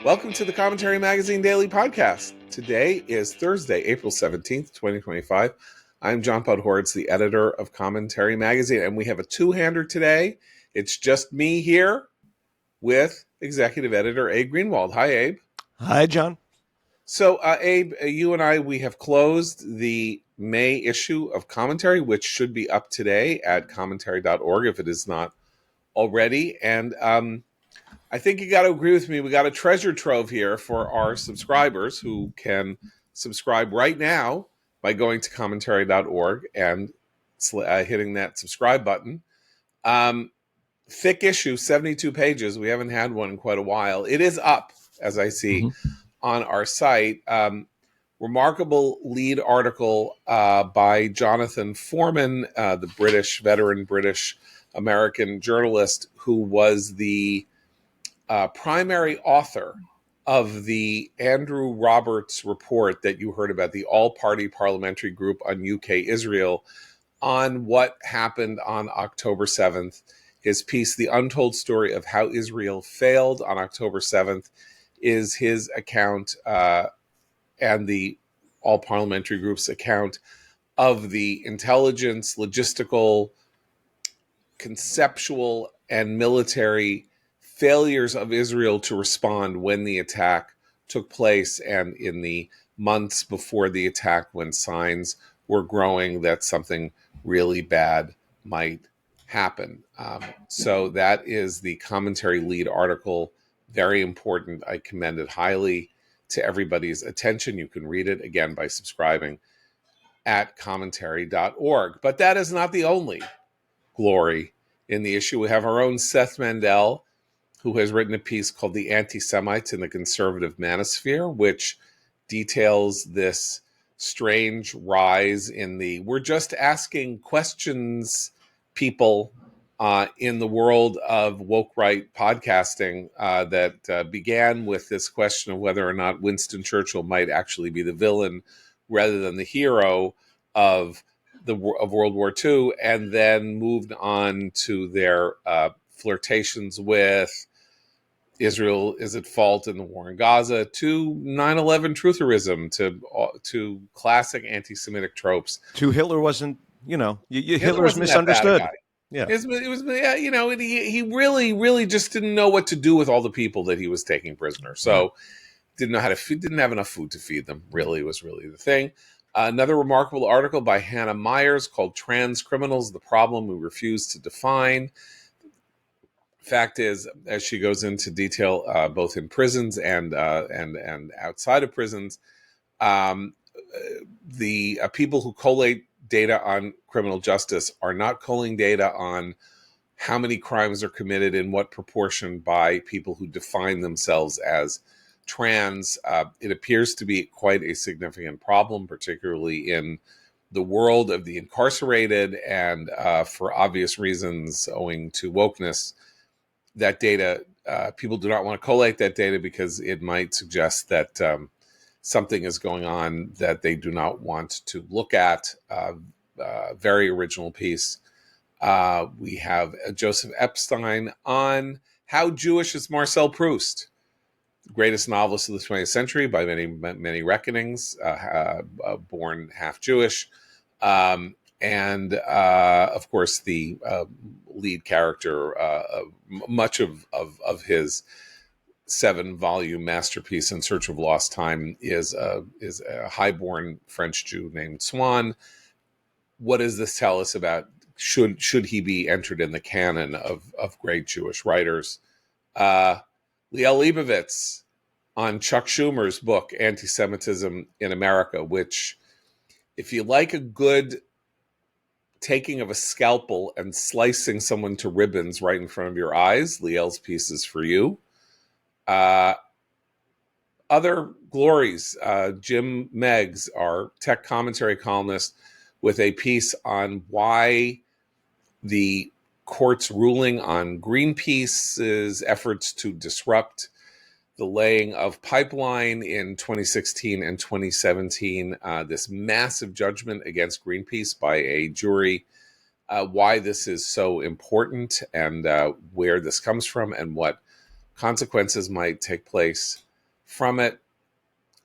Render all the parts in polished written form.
Welcome to the Commentary Magazine Daily Podcast. Today is Thursday, April 17th, 2025. I'm John Podhoretz, the editor of Commentary Magazine, and we have a two-hander today. It's just me here with executive editor Abe Greenwald. Hi, Abe. Hi, John. So, Abe, you and I, we have closed the May issue of Commentary, which should be up today at commentary.org if it is not already. And I think you got to agree with me. We got a treasure trove here for our subscribers who can subscribe right now by going to commentary.org and hitting that subscribe button. Thick issue, 72 pages. We haven't had one in quite a while. It is up, as I see, on our site. Remarkable lead article by Jonathan Foreman, the veteran British American journalist who was the primary author of the Andrew Roberts report that you heard about, the all-party parliamentary group on UK-Israel, on what happened on October 7th. His piece, The Untold Story of How Israel Failed on October 7th, is his account and the all-parliamentary group's account of the intelligence, logistical, conceptual, and military failures of Israel to respond when the attack took place and in the months before the attack when signs were growing that something really bad might happen. So that is the commentary lead article. Very important. I commend it highly to everybody's attention. You can read it again by subscribing at commentary.org. But that is not the only glory in the issue. We have our own Seth Mandel, who has written a piece called The Anti-Semites in the Conservative Manosphere, which details this strange rise in the we're just asking questions people in the world of woke right podcasting that began with this question of whether or not Winston Churchill might actually be the villain rather than the hero of World War II, and then moved on to their flirtations with Israel is at fault in the war in Gaza, to 9/11 trutherism, to classic anti-Semitic tropes. To Hitler wasn't, Hitler's misunderstood. Yeah, it was he really just didn't know what to do with all the people that he was taking prisoner. So didn't know how to didn't have enough food to feed them. Really was the thing. Another remarkable article by Hannah Myers called "Trans Criminals: The Problem We Refuse to Define." Fact is, as she goes into detail, both in prisons and outside of prisons, the people who collate data on criminal justice are not collating data on how many crimes are committed in what proportion by people who define themselves as trans. It appears to be quite a significant problem, particularly in the world of the incarcerated, and for obvious reasons, owing to wokeness. That data, people do not want to collate that data because it might suggest that something is going on that they do not want to look at. Very original piece. We have Joseph Epstein on How Jewish is Marcel Proust, the greatest novelist of the 20th century by many reckonings, born half Jewish. And of course, the lead character, much of his 7-volume masterpiece In Search of Lost Time is a highborn French Jew named Swann. What does this tell us about should he be entered in the canon of great Jewish writers? Liel Leibovitz on Chuck Schumer's book Anti-Semitism in America, which, if you like a good taking of a scalpel and slicing someone to ribbons right in front of your eyes, Liel's piece is for you. Other glories, Jim Meggs, our tech commentary columnist, with a piece on why the court's ruling on Greenpeace's efforts to disrupt the laying of pipeline in 2016 and 2017, this massive judgment against Greenpeace by a jury, why this is so important and where this comes from and what consequences might take place from it.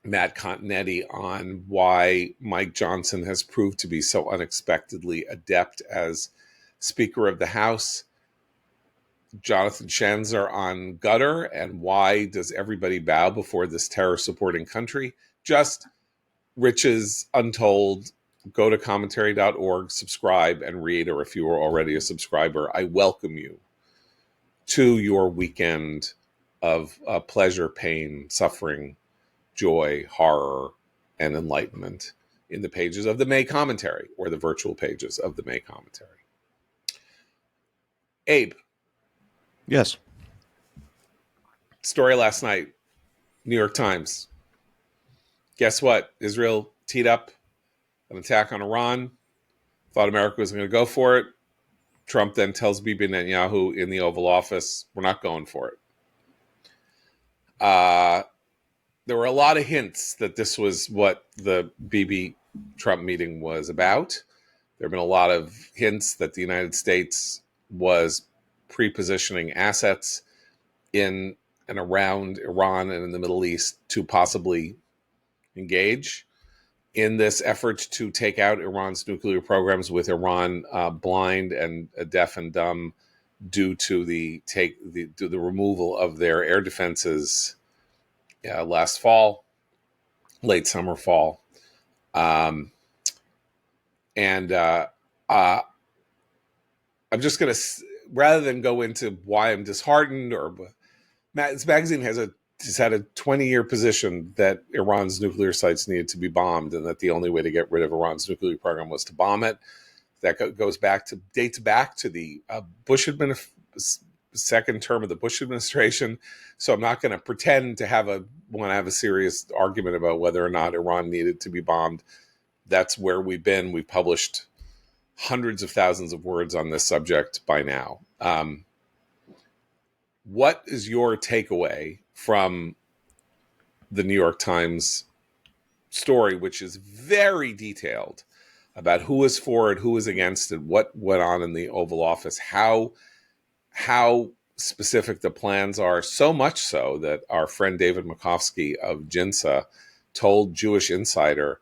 Matt Continetti on why Mike Johnson has proved to be so unexpectedly adept as Speaker of the House. Jonathan Schanzer on gutter and why does everybody bow before this terror-supporting country? Just riches untold. Go to commentary.org, subscribe, and read, or if you are already a subscriber, I welcome you to your weekend of pleasure, pain, suffering, joy, horror, and enlightenment in the pages of the May Commentary, or the virtual pages of the May Commentary. Abe. Yes. Story last night, New York Times. Guess what? Israel teed up an attack on Iran. Thought America was going to go for it. Trump then tells Bibi Netanyahu in the Oval Office, we're not going for it. There were a lot of hints that this was what the Bibi-Trump meeting was about. There have been a lot of hints that the United States was pre-positioning assets in and around Iran and in the Middle East to possibly engage in this effort to take out Iran's nuclear programs, with Iran blind and deaf and dumb due to the removal of their air defenses last fall, late summer, fall. I'm just going to, rather than go into why I'm disheartened, or this magazine has had a 20-year position that Iran's nuclear sites needed to be bombed, and that the only way to get rid of Iran's nuclear program was to bomb it. That dates back to the second term of the Bush administration. So I'm not going to pretend to want to have a serious argument about whether or not Iran needed to be bombed. That's where we've been. We've published hundreds of thousands of words on this subject by now. What is your takeaway from the New York Times story, which is very detailed about who is for it, who is against it, what went on in the Oval Office, how specific the plans are, so much so that our friend David Makovsky of JINSA told Jewish Insider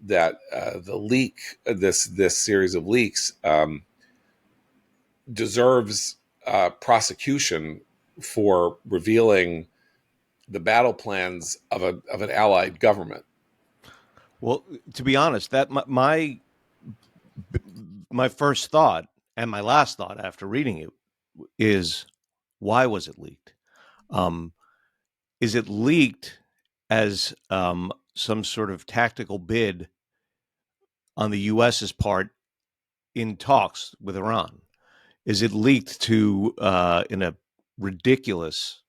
that the leak, this series of leaks, deserves prosecution for revealing the battle plans of an allied government. Well, to be honest, that my first thought and my last thought after reading it is, why was it leaked? Is it leaked as some sort of tactical bid on the U.S.'s part in talks with Iran? Is it leaked to in a ridiculous,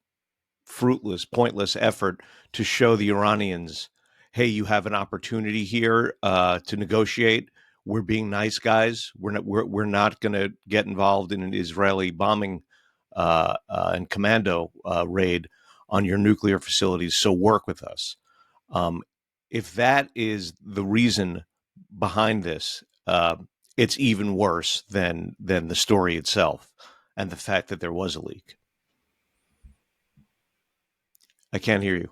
fruitless, pointless effort to show the Iranians, hey, you have an opportunity here to negotiate. We're being nice guys. We're not going to get involved in an Israeli bombing and commando raid on your nuclear facilities. So work with us. If that is the reason behind this, it's even worse than the story itself and the fact that there was a leak. I can't hear you.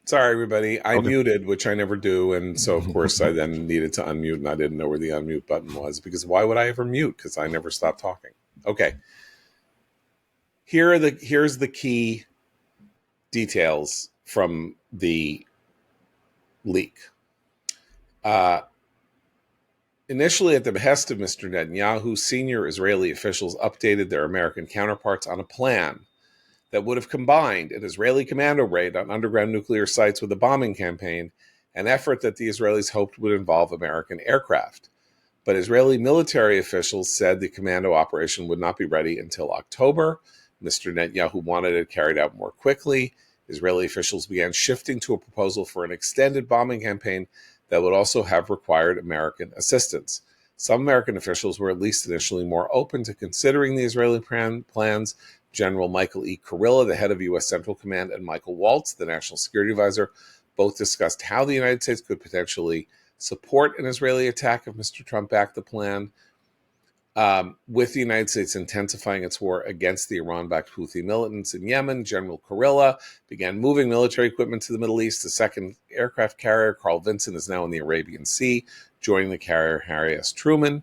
Sorry, everybody. I muted, which I never do. And so, of course, I then needed to unmute, and I didn't know where the unmute button was, because why would I ever mute? Because I never stopped talking. Okay. Here's the key details from the leak. Initially, at the behest of Mr. Netanyahu, senior Israeli officials updated their American counterparts on a plan that would have combined an Israeli commando raid on underground nuclear sites with a bombing campaign, an effort that the Israelis hoped would involve American aircraft. But Israeli military officials said the commando operation would not be ready until October. Mr. Netanyahu wanted it carried out more quickly. Israeli officials began shifting to a proposal for an extended bombing campaign that would also have required American assistance. Some American officials were at least initially more open to considering the Israeli plans. General Michael E. Kurilla, the head of U.S. Central Command, and Michael Waltz, the National Security Advisor, both discussed how the United States could potentially support an Israeli attack if Mr. Trump backed the plan. with the United States intensifying its war against the Iran-backed Houthi militants in Yemen, General Kurilla began moving military equipment to the Middle East. The second aircraft carrier, Carl Vinson, is now in the Arabian Sea, joining the carrier Harry S. Truman.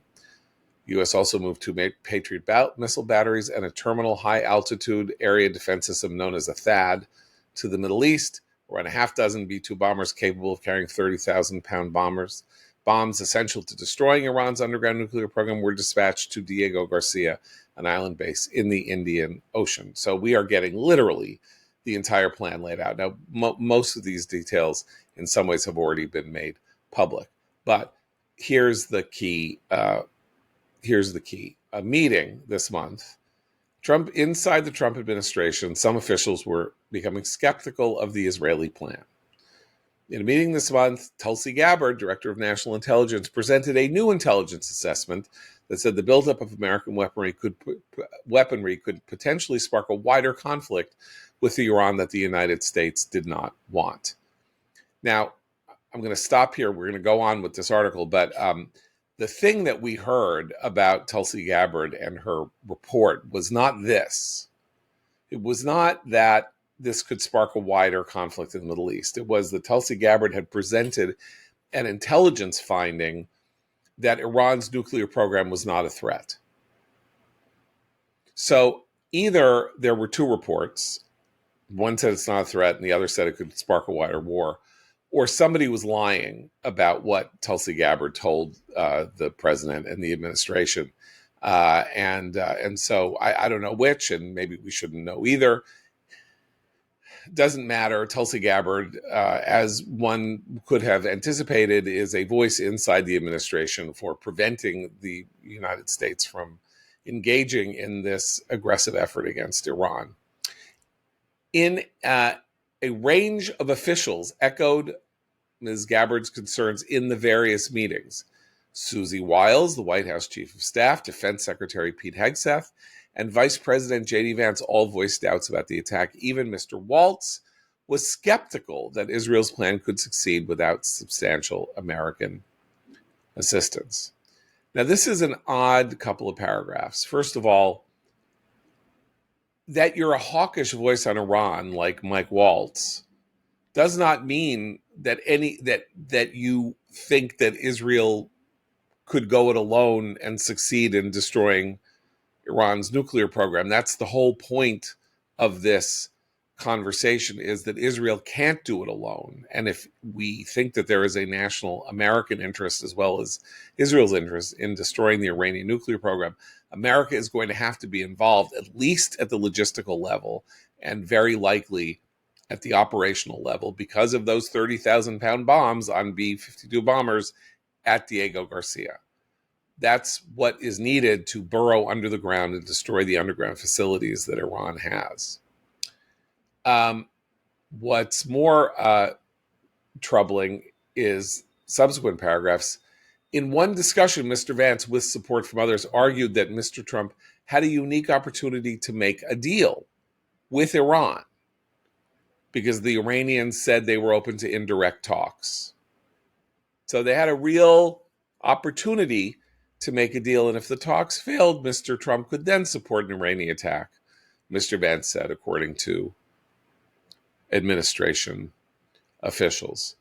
The U.S. also moved two Patriot missile batteries and a terminal high-altitude area defense system known as a THAAD to the Middle East. Around a half dozen B-2 bombers capable of carrying 30,000-pound bombs essential to destroying Iran's underground nuclear program were dispatched to Diego Garcia, an island base in the Indian Ocean. So we are getting literally the entire plan laid out. Now, most of these details in some ways have already been made public. But here's the key. A meeting this month. Inside the Trump administration, some officials were becoming skeptical of the Israeli plan. In a meeting this month, Tulsi Gabbard, Director of National Intelligence, presented a new intelligence assessment that said the buildup of American weaponry could potentially spark a wider conflict with the Iran that the United States did not want. Now, I'm going to stop here. We're going to go on with this article, but the thing that we heard about Tulsi Gabbard and her report was not this. It was not that this could spark a wider conflict in the Middle East. It was that Tulsi Gabbard had presented an intelligence finding that Iran's nuclear program was not a threat. So either there were two reports, one said it's not a threat and the other said it could spark a wider war, or somebody was lying about what Tulsi Gabbard told the president and the administration. And so I don't know which, and maybe we shouldn't know either. Doesn't matter. Tulsi Gabbard, as one could have anticipated, is a voice inside the administration for preventing the United States from engaging in this aggressive effort against Iran. In a range of officials echoed Ms. Gabbard's concerns in the various meetings. Susie Wiles, the White House Chief of Staff, Defense Secretary Pete Hegseth, and Vice President J.D. Vance all voiced doubts about the attack. Even Mr. Waltz was skeptical that Israel's plan could succeed without substantial American assistance. Now, this is an odd couple of paragraphs. First of all, that you're a hawkish voice on Iran like Mike Waltz does not mean that that you think that Israel could go it alone and succeed in destroying Iran's nuclear program. That's the whole point of this conversation, is that Israel can't do it alone. And if we think that there is a national American interest as well as Israel's interest in destroying the Iranian nuclear program, America is going to have to be involved, at least at the logistical level, and very likely at the operational level, because of those 30,000-pound bombs on B-52 bombers at Diego Garcia. That's what is needed to burrow under the ground and destroy the underground facilities that Iran has. What's more troubling is subsequent paragraphs. In one discussion, Mr. Vance, with support from others, argued that Mr. Trump had a unique opportunity to make a deal with Iran because the Iranians said they were open to indirect talks. So they had a real opportunity to make a deal, and if the talks failed, Mr. Trump could then support an Iranian attack, Mr. Vance said, according to administration officials.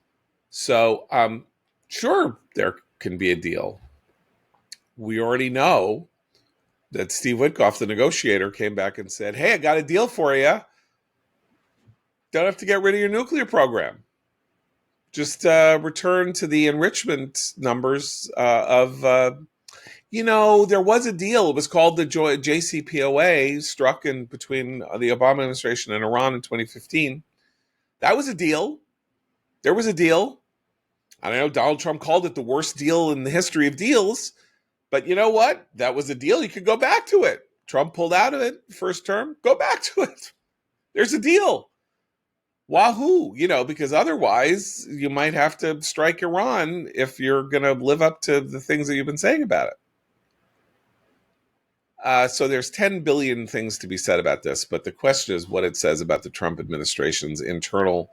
So, sure, there can be a deal. We already know that Steve Witkoff, the negotiator, came back and said, hey, I got a deal for you. Don't have to get rid of your nuclear program. Just return to the enrichment numbers of, there was a deal. It was called the JCPOA, struck in between the Obama administration and Iran in 2015. That was a deal. There was a deal. I know Donald Trump called it the worst deal in the history of deals, but you know what? That was a deal. You could go back to it. Trump pulled out of it first term. Go back to it. There's a deal. Wahoo, because otherwise you might have to strike Iran if you're going to live up to the things that you've been saying about it. So there's 10 billion things to be said about this, but the question is what it says about the Trump administration's internal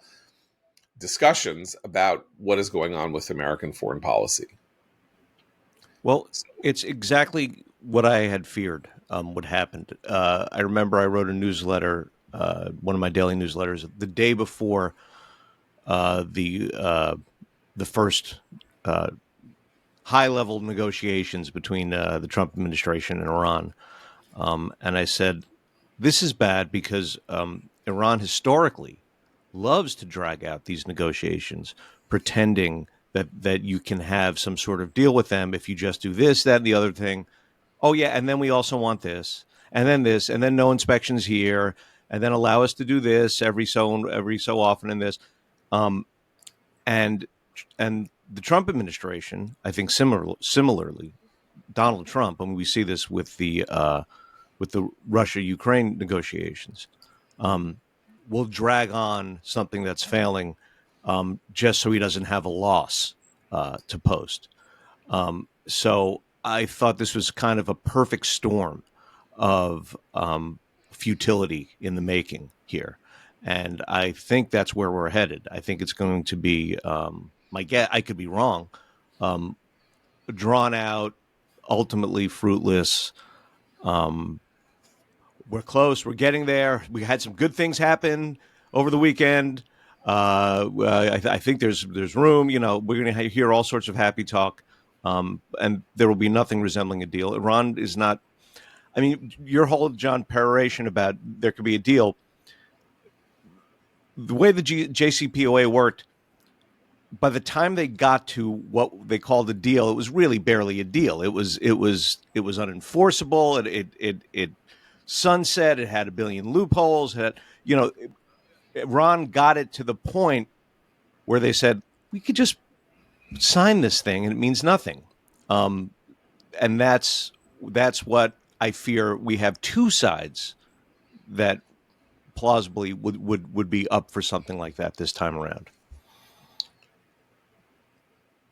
discussions about what is going on with American foreign policy. Well, it's exactly what I had feared would happen. I remember I wrote a newsletter, one of my daily newsletters, the day before uh, the uh, the first high level negotiations between the Trump administration and Iran. And I said, this is bad because Iran historically loves to drag out these negotiations, pretending that you can have some sort of deal with them if you just do this, that, and the other thing. Oh, yeah. And then we also want this, and then no inspections here, and then allow us to do this every so often in this. Um, and and the Trump administration, I think, similarly, Donald Trump. I mean, we see this with the Russia Ukraine negotiations. Um, will drag on something that's failing just so he doesn't have a loss to post. So I thought this was kind of a perfect storm of futility in the making here. And I think that's where we're headed. I think it's going to be, my guess, I could be wrong, um, drawn out, ultimately fruitless. Um, we're close. We're getting there. We had some good things happen over the weekend. I think there's room. You know, we're going to hear all sorts of happy talk, and there will be nothing resembling a deal. Iran is not. I mean, your whole John peroration about there could be a deal. The way the JCPOA worked, by the time they got to what they called a deal, it was really barely a deal. It was unenforceable. It sunset. It had a billion loopholes. It had, you know, Iran got it to the point where they said we could just sign this thing and it means nothing. Um, and that's what I fear. We have two sides that plausibly would be up for something like that this time around.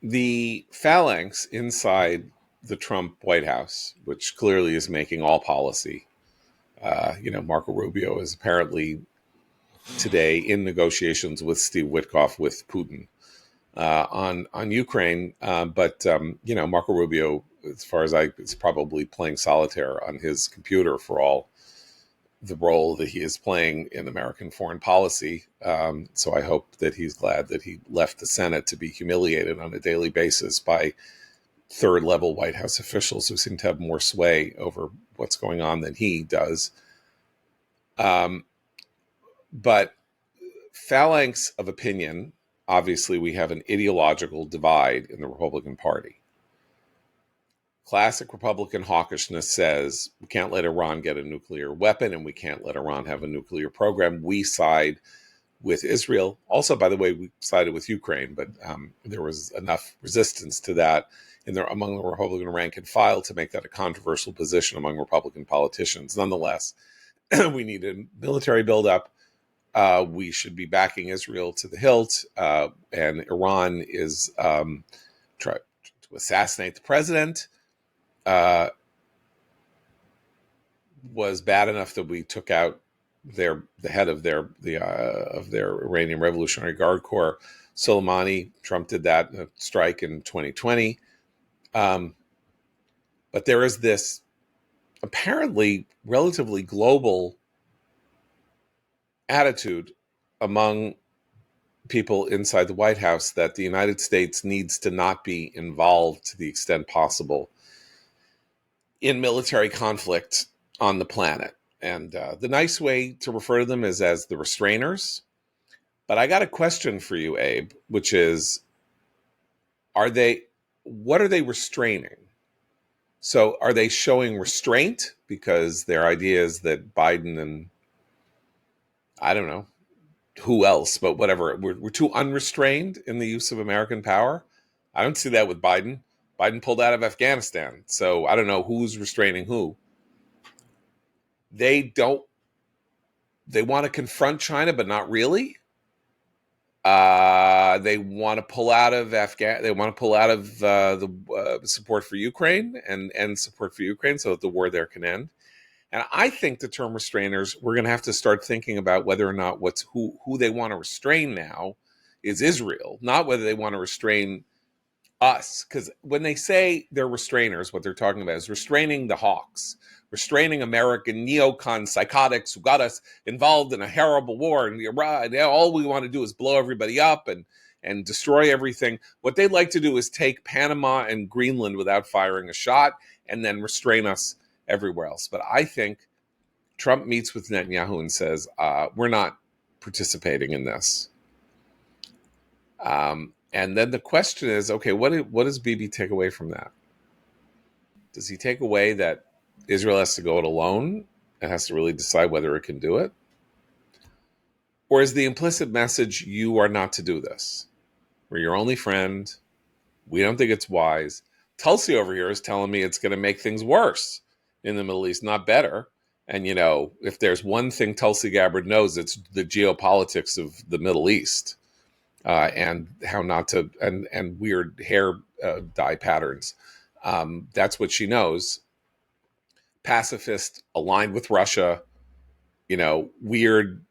The phalanx inside the Trump White House, which clearly is making all policy. Marco Rubio is apparently today in negotiations with Steve Witkoff with Putin on Ukraine. But Marco Rubio, as far as is probably playing solitaire on his computer for all the role that he is playing in American foreign policy. So I hope that he's glad that he left the Senate to be humiliated on a daily basis by third level White House officials who seem to have more sway over what's going on than he does. But phalanx of opinion, obviously, we have an ideological divide in the Republican Party. Classic Republican hawkishness says we can't let Iran get a nuclear weapon and we can't let Iran have a nuclear program. We side with Israel. Also, by the way, we sided with Ukraine, but there was enough resistance to that among the Republican rank and file to make that a controversial position among Republican politicians. Nonetheless, we need a military buildup. We should be backing Israel to the hilt, and Iran is trying to assassinate the president. Was bad enough that we took out the head of their Iranian Revolutionary Guard Corps, Soleimani. Trump did that in a strike in 2020. But there is this apparently relatively global attitude among people inside the White House that the United States needs to not be involved to the extent possible in military conflict on the planet. And the nice way to refer to them is as the Restrainers. But I got a question for you, Abe, which is, what are they restraining? So are they showing restraint because their idea is that Biden and I don't know who else, but whatever, we're too unrestrained in the use of American power? I don't see that with Biden. Biden pulled out of Afghanistan. So I don't know who's restraining who. They want to confront China, but not really. They want to pull out of They want to pull out of the support for Ukraine and end support for Ukraine so that the war there can end. And I think the term restrainers, we're going to have to start thinking about whether or not who they want to restrain now is Israel, not whether they want to restrain us, because when they say they're restrainers, what they're talking about is restraining the hawks, restraining American neocon psychotics who got us involved in a horrible war in Iraq. All we want to do is blow everybody up and destroy everything. What they'd like to do is take Panama and Greenland without firing a shot and then restrain us everywhere else. But I think Trump meets with Netanyahu and says, we're not participating in this. And then the question is, okay, what does Bibi take away from that? Does he take away that Israel has to go it alone and has to really decide whether it can do it? Or is the implicit message, you are not to do this? We're your only friend. We don't think it's wise. Tulsi over here is telling me it's going to make things worse in the Middle East, not better. And, if there's one thing Tulsi Gabbard knows, it's the geopolitics of the Middle East. And how not to, and weird hair dye patterns. That's what she knows. Pacifist, aligned with Russia, weird,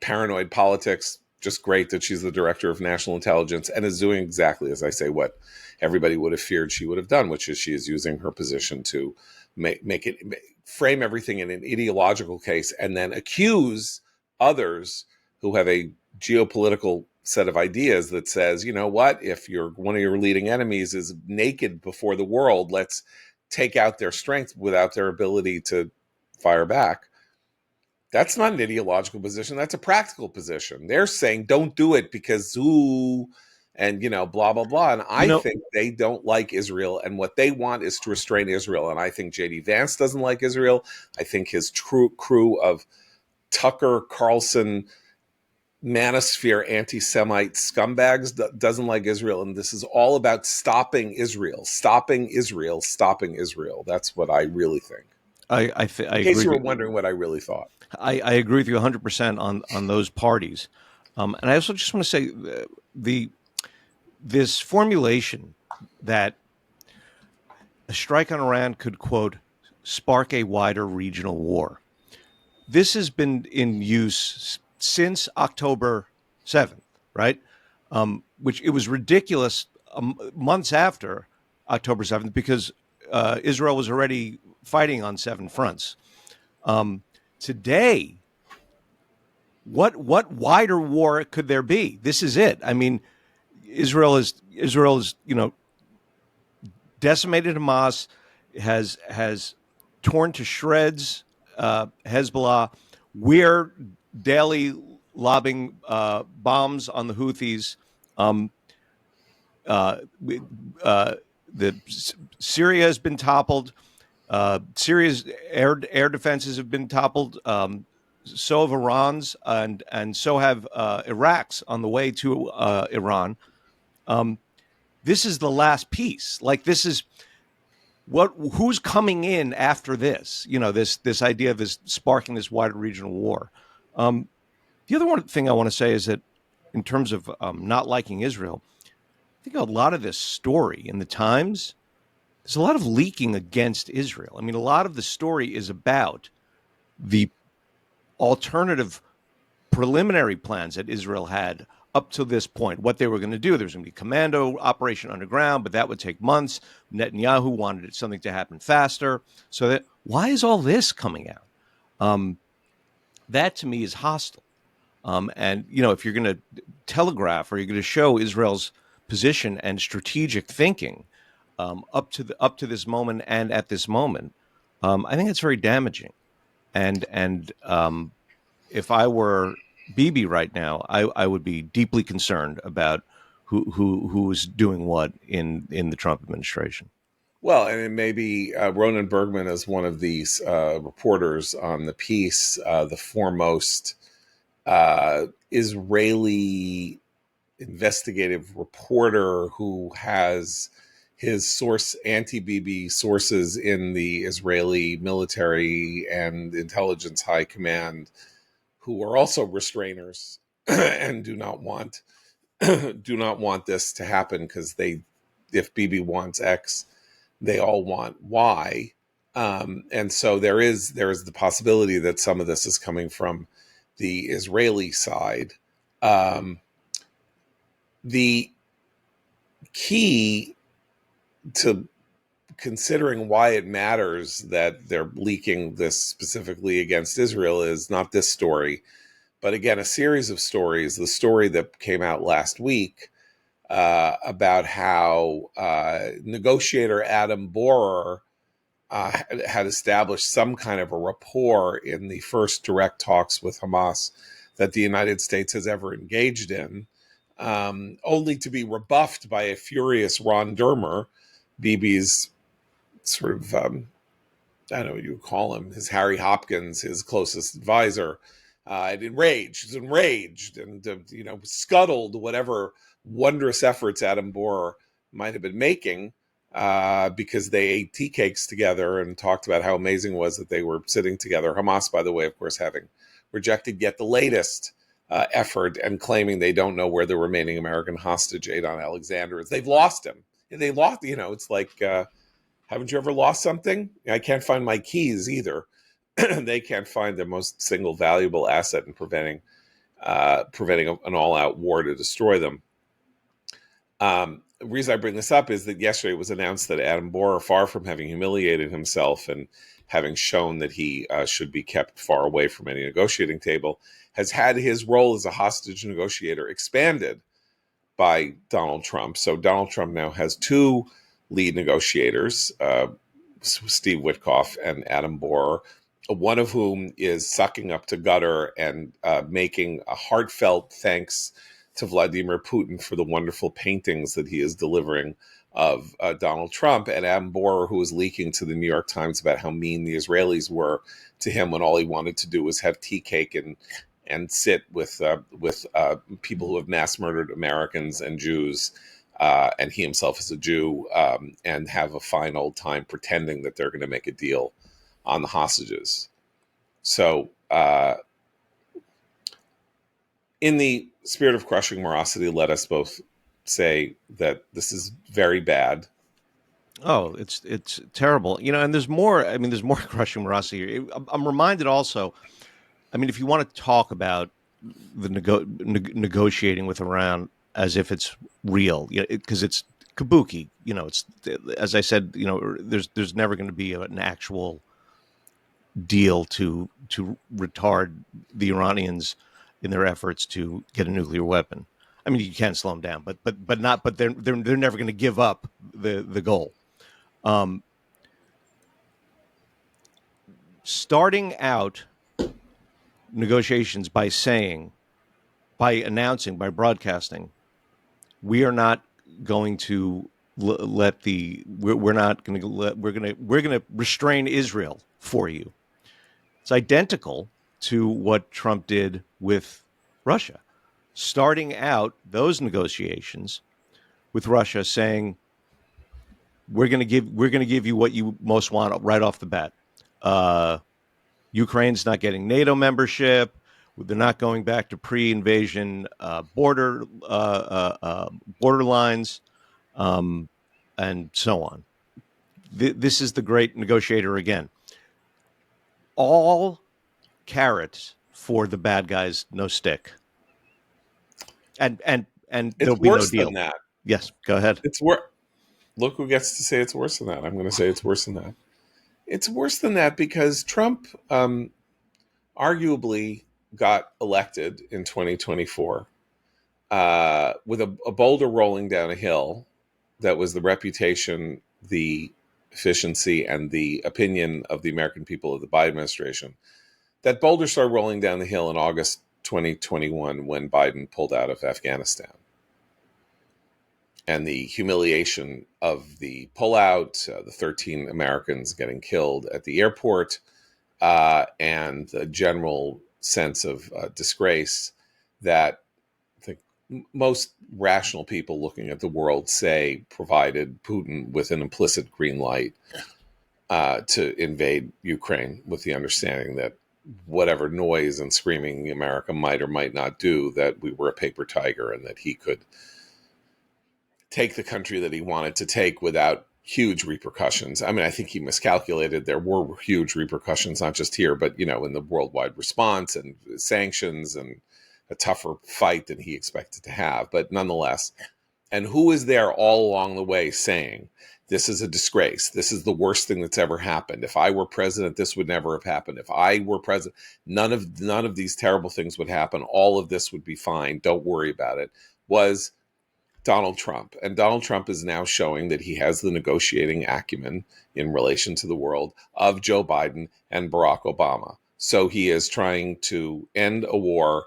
paranoid politics. Just great that she's the director of national intelligence and is doing exactly, as I say, what everybody would have feared she would have done, which is she is using her position to frame everything in an ideological case and then accuse others who have a geopolitical set of ideas that says, you know what, if one of your leading enemies is naked before the world, let's take out their strength without their ability to fire back. That's not an ideological position. That's a practical position. They're saying, don't do it because, and, blah, blah, blah. And I think they don't like Israel. And what they want is to restrain Israel. And I think J.D. Vance doesn't like Israel. I think his crew of Tucker Carlson, manosphere anti-Semite scumbags doesn't like Israel. And this is all about stopping Israel. That's what I really think. In case you were wondering what I really thought. I agree with you 100% on those parties. And I also just want to say this formulation that a strike on Iran could, quote, spark a wider regional war. This has been in use since October 7th, right? Which it was ridiculous months after October 7th because Israel was already fighting on 7 fronts. Today, what wider war could there be? This is it. I mean, Israel is decimated Hamas, has torn to shreds Hezbollah. We're daily lobbing bombs on the Houthis. Syria has been toppled. Syria's air defenses have been toppled. So have Iran's, and so have Iraq's on the way to Iran. This is the last piece. Like, this is who's coming in after this? This idea of this sparking this wider regional war. The other thing I want to say is that in terms of not liking Israel, I think a lot of this story in the Times, there's a lot of leaking against Israel. I mean, a lot of the story is about the alternative preliminary plans that Israel had up to this point, what they were going to do. There was going to be commando operation underground, but that would take months. Netanyahu wanted something to happen faster. So why is all this coming out? That to me is hostile. And if you're going to telegraph or you're going to show Israel's position and strategic thinking up to this moment and at this moment, I think it's very damaging. And if I were Bibi right now, I would be deeply concerned about who is doing what in the Trump administration. Well, and it may be Ronan Bergman is one of these reporters on the piece, the foremost Israeli investigative reporter who has his anti-Bibi sources in the Israeli military and intelligence high command, who are also restrainers and do not want this to happen because if Bibi wants X, they all want Y. And so there is the possibility that some of this is coming from the Israeli side. The key to considering why it matters that they're leaking this specifically against Israel is not this story, but again, a series of stories. The story that came out last week about how negotiator Adam Borer had established some kind of a rapport in the first direct talks with Hamas that the United States has ever engaged in, only to be rebuffed by a furious Ron Dermer, Bibi's sort of, I don't know what you would call him, his Harry Hopkins, his closest advisor, enraged and, scuttled whatever wondrous efforts Adam Borer might have been making, because they ate tea cakes together and talked about how amazing it was that they were sitting together. Hamas, by the way, of course, having rejected yet the latest effort and claiming they don't know where the remaining American hostage Adon Alexander is. They've lost him. They lost, it's like, haven't you ever lost something? I can't find my keys either. They can't find their most single valuable asset in preventing an all-out war to destroy them. The reason I bring this up is that yesterday it was announced that Adam Borer, far from having humiliated himself and having shown that he should be kept far away from any negotiating table, has had his role as a hostage negotiator expanded by Donald Trump. So Donald Trump now has two lead negotiators, Steve Witkoff and Adam Borer, one of whom is sucking up to gutter and making a heartfelt thanks to Vladimir Putin for the wonderful paintings that he is delivering of Donald Trump, and Adam Borer, who was leaking to the New York Times about how mean the Israelis were to him when all he wanted to do was have tea cake and sit with people who have mass murdered Americans and Jews, and he himself is a Jew, and have a fine old time pretending that they're going to make a deal on the hostages. So, in the spirit of crushing morosity, let us both say that this is very bad. Oh, it's terrible. And there's more. I mean, there's more crushing morosity. I'm reminded also. I mean, if you want to talk about the negotiating with Iran as if it's real, because it's kabuki. It's, as I said. There's never going to be an actual deal to retard the Iranians in their efforts to get a nuclear weapon. I mean, you can slow them down, but not. But they're never going to give up the goal. Starting out negotiations by announcing, by broadcasting, we are not going to let we're not going to let we're going to restrain Israel for you. It's identical to what Trump did with Russia, starting out those negotiations with Russia, saying we're going to give you what you most want right off the bat. Ukraine's not getting NATO membership. They're not going back to pre-invasion border lines, and so on. This is the great negotiator again. All carrots for the bad guys, no stick. And there'll be no deal. Than that. Yes, go ahead. It's worse. Look who gets to say it's worse than that. I'm going to say it's worse than that. It's worse than that because Trump arguably got elected in 2024 with a boulder rolling down a hill that was the reputation, the efficiency, and the opinion of the American people of the Biden administration. That boulder started rolling down the hill in August 2021 when Biden pulled out of Afghanistan. And the humiliation of the pullout, the 13 Americans getting killed at the airport, and the general sense of disgrace that I think most rational people looking at the world say provided Putin with an implicit green light to invade Ukraine, with the understanding that whatever noise and screaming America might or might not do, that we were a paper tiger and that he could take the country that he wanted to take without huge repercussions. I mean, I think he miscalculated. There were huge repercussions, not just here, but, in the worldwide response and sanctions and a tougher fight than he expected to have. But nonetheless, and who is there all along the way saying this is a disgrace. This is the worst thing that's ever happened. If I were president, this would never have happened. If I were president, none of these terrible things would happen. All of this would be fine. Don't worry about it. Was Donald Trump. And Donald Trump is now showing that he has the negotiating acumen in relation to the world of Joe Biden and Barack Obama. So he is trying to end a war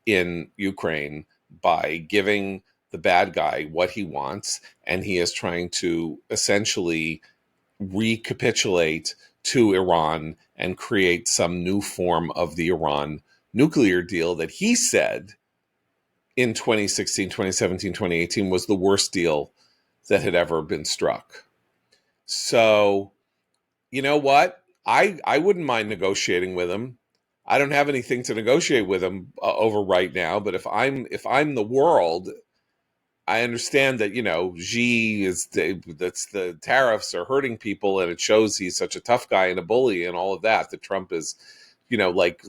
in Ukraine by giving the bad guy what he wants. And he is trying to essentially recapitulate to Iran and create some new form of the Iran nuclear deal that he said in 2016, 2017, 2018 was the worst deal that had ever been struck. So, you know what? I wouldn't mind negotiating with him. I don't have anything to negotiate with him over right now, but if I'm the world, I understand that, Xi that's the tariffs are hurting people, and it shows he's such a tough guy and a bully and all of that. That Trump is, like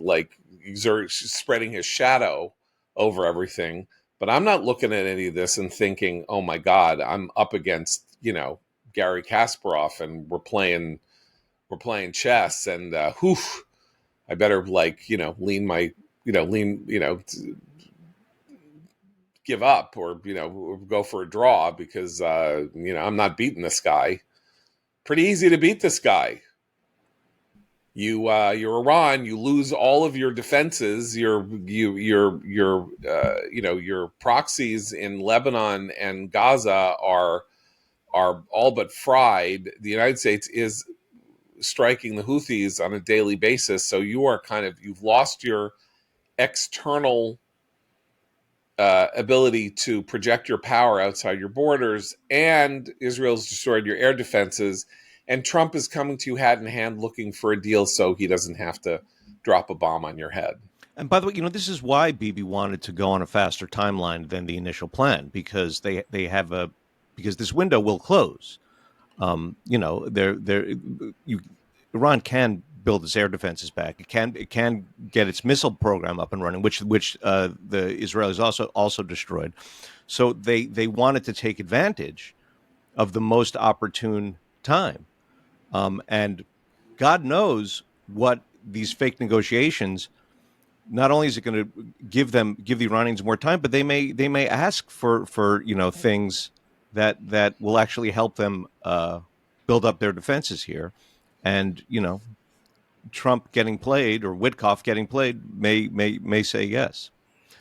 spreading his shadow over everything. But I'm not looking at any of this and thinking, oh my God, I'm up against Gary Kasparov, and we're playing chess, and I better lean my lean give up, or go for a draw, because I'm not beating this guy. Pretty easy to beat this guy. You're Iran. You lose all of your defenses. Your proxies in Lebanon and Gaza are all but fried. The United States is striking the Houthis on a daily basis. So you've lost your external ability to project your power outside your borders, and Israel's destroyed your air defenses, and Trump is coming to you hat in hand looking for a deal so he doesn't have to drop a bomb on your head. And by the way, this is why Bibi wanted to go on a faster timeline than the initial plan, because they have because this window will close. Iran can build its air defenses back. It can get its missile program up and running, which the Israelis also destroyed. So they wanted to take advantage of the most opportune time, and God knows what these fake negotiations. Not only is it going to give the Iranians more time, but they may ask for things that will actually help them build up their defenses here, and Trump getting played or Witkoff getting played may say yes.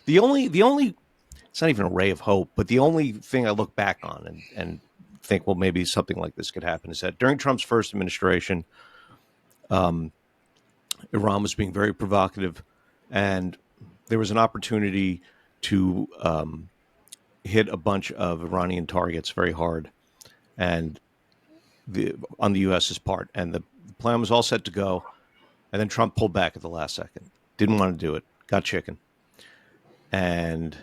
The only it's not even a ray of hope, but the only thing I look back on and think, well, maybe something like this could happen, is that during Trump's first administration, um, Iran was being very provocative, and there was an opportunity to hit a bunch of Iranian targets very hard, and on the U.S.'s part, and the plan was all set to go, and then Trump pulled back at the last second, didn't want to do it, got chicken, and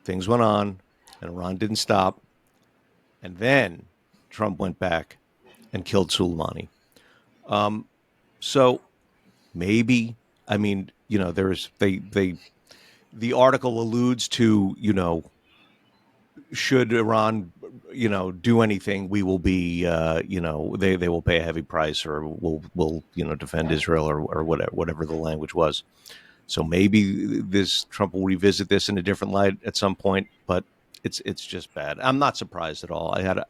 things went on, and Iran didn't stop, and then Trump went back and killed Soleimani. So maybe, I mean, there's the article alludes to, should Iran, do anything, we will be, they will pay a heavy price, or will defend Israel, or whatever the language was. So maybe this Trump will revisit this in a different light at some point, but it's just bad. I'm not surprised at all. I had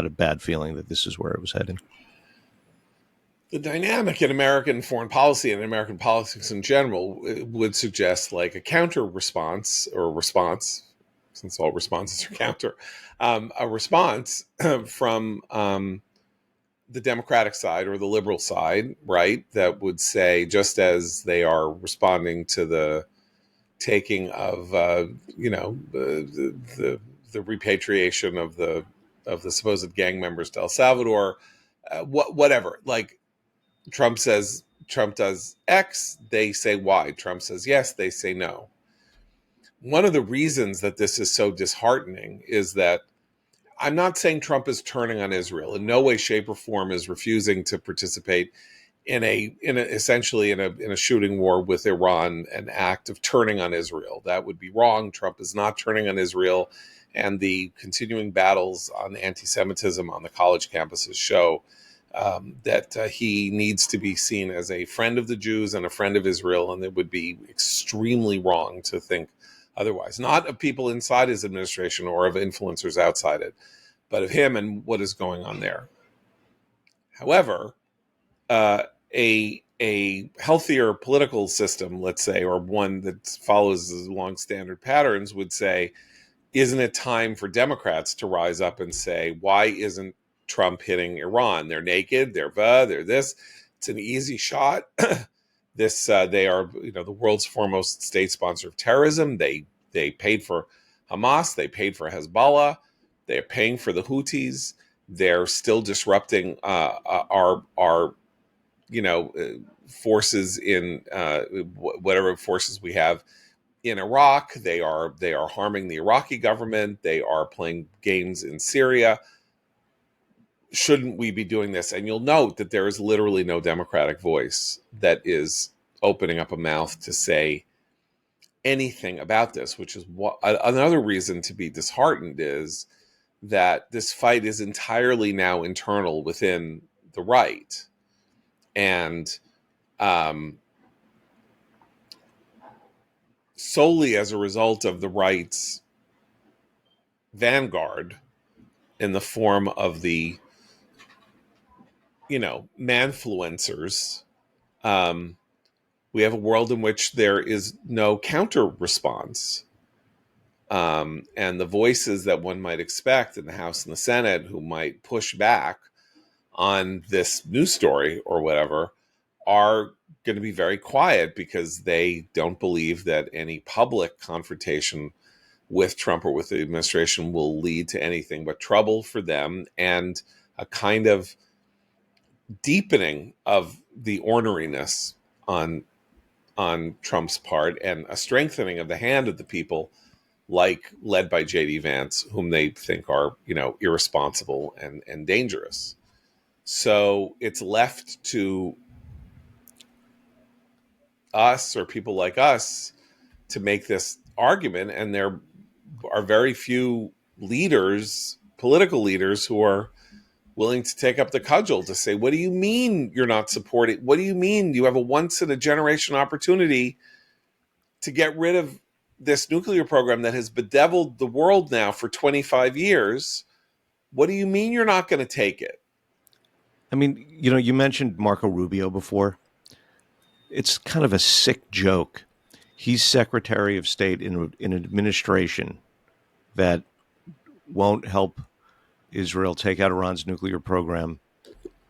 a bad feeling that this is where it was heading. The dynamic in American foreign policy and American politics in general would suggest like a counter response, or response, since all responses are counter, a response from the Democratic side or the liberal side, right? That would say, just as they are responding to the taking of, the repatriation of the supposed gang members to El Salvador, whatever. Like Trump says, Trump does X, they say Y. Trump says yes, they say no. One of the reasons that this is so disheartening is that I'm not saying Trump is turning on Israel. In no way, shape, or form is refusing to participate essentially in a shooting war with Iran, an act of turning on Israel. That would be wrong. Trump is not turning on Israel, and the continuing battles on anti-Semitism on the college campuses show that he needs to be seen as a friend of the Jews and a friend of Israel, and it would be extremely wrong to think otherwise. Not of people inside his administration or of influencers outside it, but of him and what is going on there. However, a healthier political system, let's say, or one that follows long standard patterns, would say, isn't it time for Democrats to rise up and say, why isn't Trump hitting Iran? They're naked, they're this. It's an easy shot. They are, the world's foremost state sponsor of terrorism. They paid for Hamas, they paid for Hezbollah, they're paying for the Houthis. They're still disrupting our forces in whatever forces we have in Iraq. They are harming the Iraqi government. They are playing games in Syria. Shouldn't we be doing this? And you'll note that there is literally no Democratic voice that is opening up a mouth to say anything about this, which is another reason to be disheartened is that this fight is entirely now internal within the right. And solely as a result of the right's vanguard in the form of the, manfluencers, we have a world in which there is no counter response. And the voices that one might expect in the House and the Senate who might push back on this news story or whatever are going to be very quiet because they don't believe that any public confrontation with Trump or with the administration will lead to anything but trouble for them and a kind of deepening of the orneriness on Trump's part and a strengthening of the hand of the people led by J.D. Vance, whom they think are, irresponsible and dangerous. So it's left to us or people like us to make this argument, and there are very few political leaders, who are willing to take up the cudgel to say, what do you mean you're not supporting? What do you mean you have a once in a generation opportunity to get rid of this nuclear program that has bedeviled the world now for 25 years? What do you mean you're not going to take it? I mean, you mentioned Marco Rubio before. It's kind of a sick joke. He's Secretary of State in an administration that won't help Israel take out Iran's nuclear program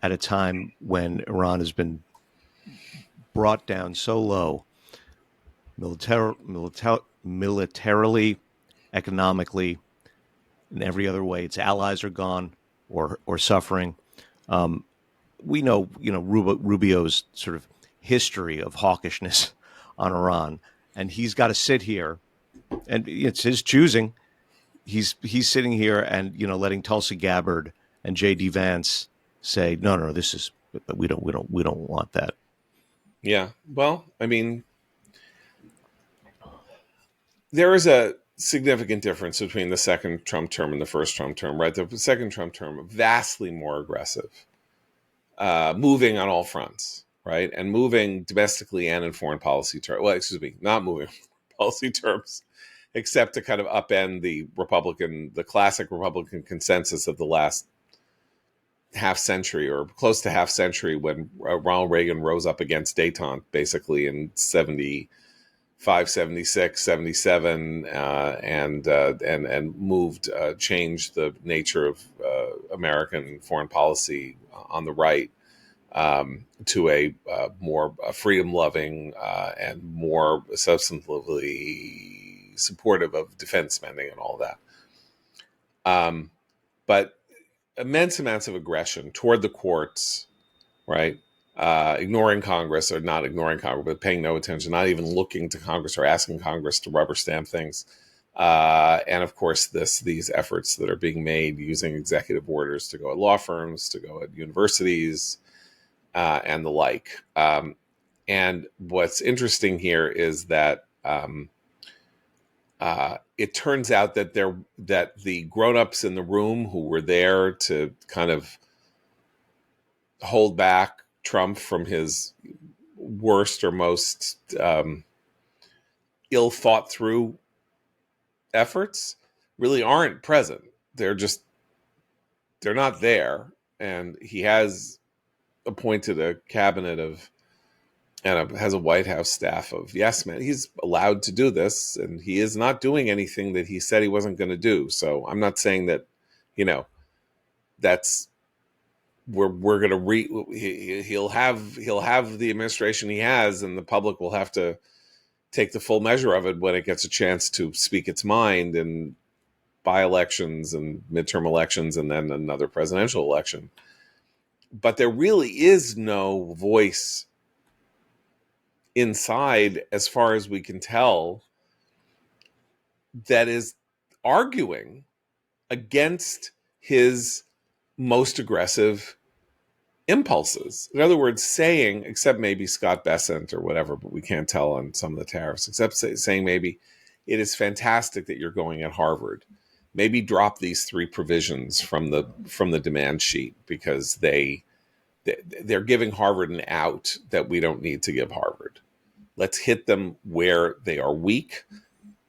at a time when Iran has been brought down so low militarily, economically, in every other way. Its allies are gone or suffering. We know, Rubio's sort of history of hawkishness on Iran, and he's got to sit here, and it's his choosing. He's sitting here and letting Tulsi Gabbard and J.D. Vance say, no, this is, we don't want that. Yeah, well, I mean, there is a significant difference between the second Trump term and the first Trump term, right? The second Trump term, vastly more aggressive, moving on all fronts, right? And moving domestically and in foreign policy terms. Well, excuse me, not moving policy terms, except to kind of upend the classic Republican consensus of the last half century or close to half century, when Ronald Reagan rose up against détente basically in 75, 76, 77, and moved, changed the nature of American foreign policy on the right, to a more freedom-loving and more substantively supportive of defense spending and all that. But immense amounts of aggression toward the courts, right? Ignoring Congress, or not ignoring Congress, but paying no attention, not even looking to Congress or asking Congress to rubber stamp things. And of course, these efforts that are being made using executive orders to go at law firms, to go at universities, and the like. And what's interesting here is that it turns out that the grown-ups in the room who were there to kind of hold back Trump from his worst or most ill thought through efforts really aren't present. They're not there. And he has appointed a cabinet of has a White House staff of yes men. He's allowed to do this, and he is not doing anything that he said he wasn't going to do. So I'm not saying that, that's we're going to he'll have the administration he has, and the public will have to take the full measure of it when it gets a chance to speak its mind in by-elections and midterm elections and then another presidential election. But there really is no voice inside, as far as we can tell, that is arguing against his most aggressive impulses. In other words, saying, except maybe Scott Bessent or whatever, but we can't tell on some of the tariffs, except saying maybe it is fantastic that you're going at Harvard. Maybe drop these 3 provisions from the demand sheet, because they're giving Harvard an out that we don't need to give Harvard. Let's hit them where they are weak,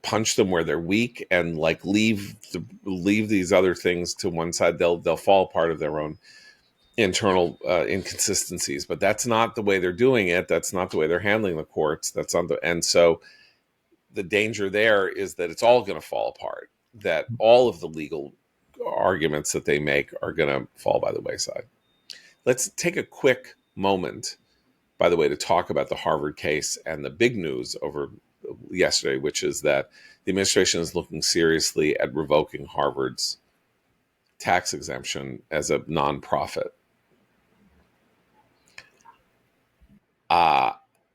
punch them where they're weak, and like leave these other things to one side. They'll fall apart of their own internal inconsistencies. But that's not the way they're doing it. That's not the way they're handling the courts. And so the danger there is that it's all going to fall apart. That all of the legal arguments that they make are going to fall by the wayside. Let's take a quick moment, by the way, to talk about the Harvard case and the big news over yesterday, which is that the administration is looking seriously at revoking Harvard's tax exemption as a nonprofit.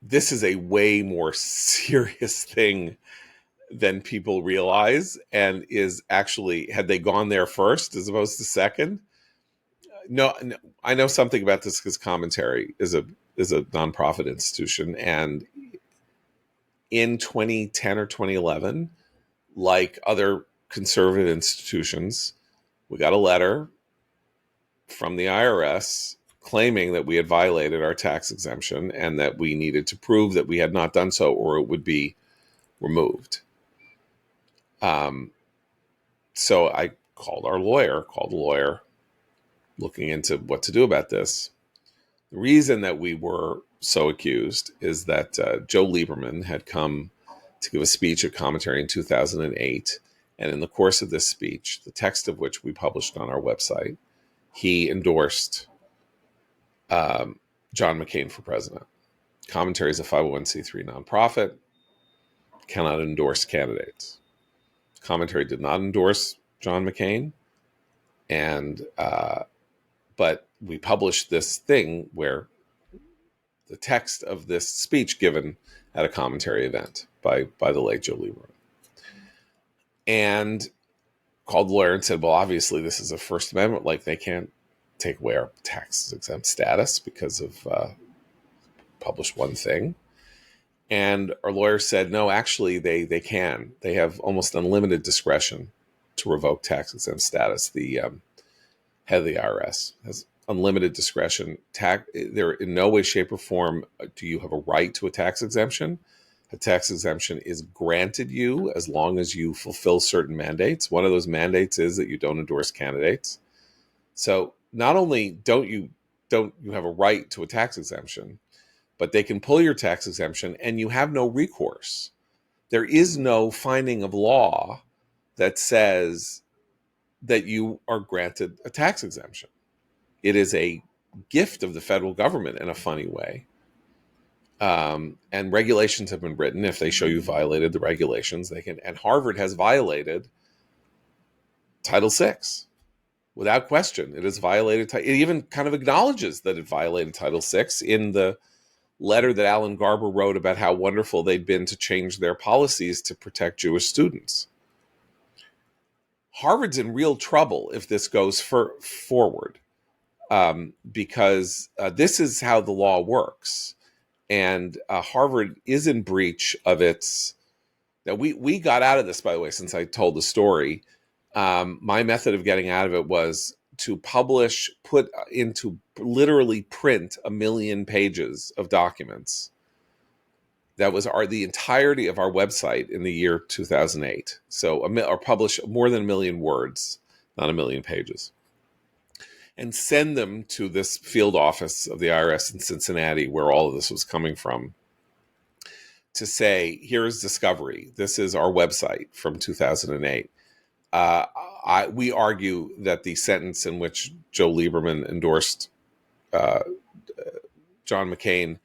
This is a way more serious thing than people realize, and is actually, had they gone there first as opposed to second. No, I know something about this because Commentary is a nonprofit institution, and in 2010 or 2011, like other conservative institutions, we got a letter from the IRS claiming that we had violated our tax exemption and that we needed to prove that we had not done so, or it would be removed. So I called the lawyer looking into what to do about this. The reason that we were so accused is that Joe Lieberman had come to give a speech at Commentary in 2008. And in the course of this speech, the text of which we published on our website, he endorsed John McCain for president. Commentary is a 501c3 nonprofit, cannot endorse candidates. Commentary did not endorse John McCain, and but we published this thing where the text of this speech given at a Commentary event by the late Joe Lieberman, and called the lawyer and said, well, obviously this is a First Amendment, like they can't take away our tax exempt status because of published one thing. And our lawyer said, no, actually they can. They have almost unlimited discretion to revoke tax exempt status. The head of the IRS has unlimited discretion. There, in no way, shape, or form do you have a right to a tax exemption. A tax exemption is granted you as long as you fulfill certain mandates. One of those mandates is that you don't endorse candidates. So not only don't you have a right to a tax exemption, but they can pull your tax exemption and you have no recourse. There is no finding of law that says that you are granted a tax exemption. It is a gift of the federal government in a funny way. And regulations have been written. If they show you violated the regulations, they can. And Harvard has violated Title VI without question. It has violated. It even kind of acknowledges that it violated Title VI in the letter that Alan Garber wrote about how wonderful they'd been to change their policies to protect Jewish students. Harvard's in real trouble if this goes forward, because this is how the law works. And Harvard is in breach of its Now we got out of this, by the way, since I told the story. My method of getting out of it was to put into literally print 1 million pages of documents. That was the entirety of our website in the year 2008. So, or publish more than 1 million words, not 1 million pages, and send them to this field office of the IRS in Cincinnati, where all of this was coming from, to say, here's Discovery. This is our website from 2008. We argue that the sentence in which Joe Lieberman endorsed John McCain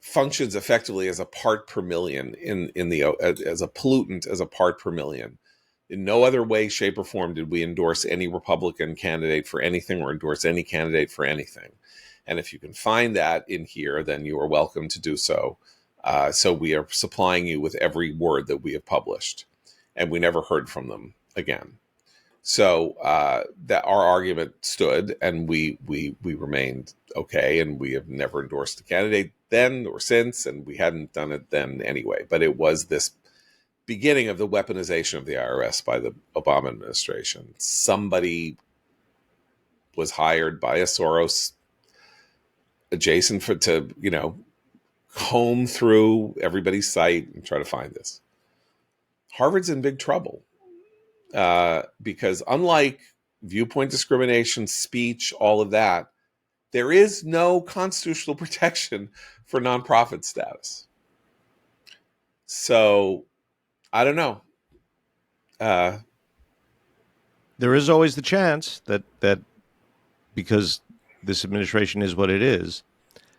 functions effectively as a part per million as a pollutant, as a part per million. In no other way, shape, or form did we endorse any Republican candidate for anything or endorse any candidate for anything. And if you can find that in here, then you are welcome to do so. So we are supplying you with every word that we have published. And we never heard from them again. So that our argument stood, and we remained okay, and we have never endorsed a candidate then or since, and we hadn't done it then anyway. But it was this beginning of the weaponization of the IRS by the Obama administration. Somebody was hired by a Soros adjacent to comb through everybody's site and try to find this. Harvard's in big trouble. Because unlike viewpoint discrimination, speech, all of that, there is no constitutional protection for nonprofit status. So, I don't know. There is always the chance that because this administration is what it is,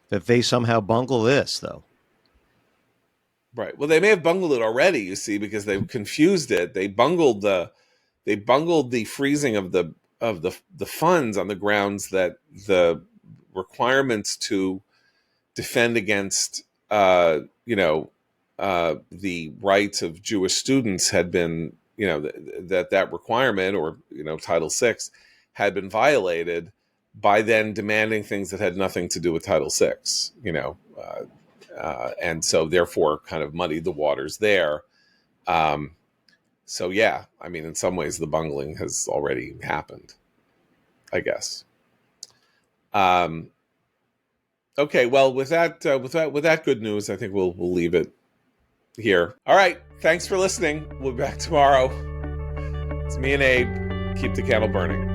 that they somehow bungle this, though. Right. Well, they may have bungled it already, you see, because they've confused it. They bungled the freezing of the funds on the grounds that the requirements to defend against the rights of Jewish students had been that requirement, or Title VI, had been violated by then demanding things that had nothing to do with Title VI. And so therefore kind of muddied the waters there. So yeah, I mean, in some ways the bungling has already happened, I guess. Okay, well, with that good news, I think we'll leave it here. All right, thanks for listening. We'll be back tomorrow. It's me and Abe. Keep the candle burning.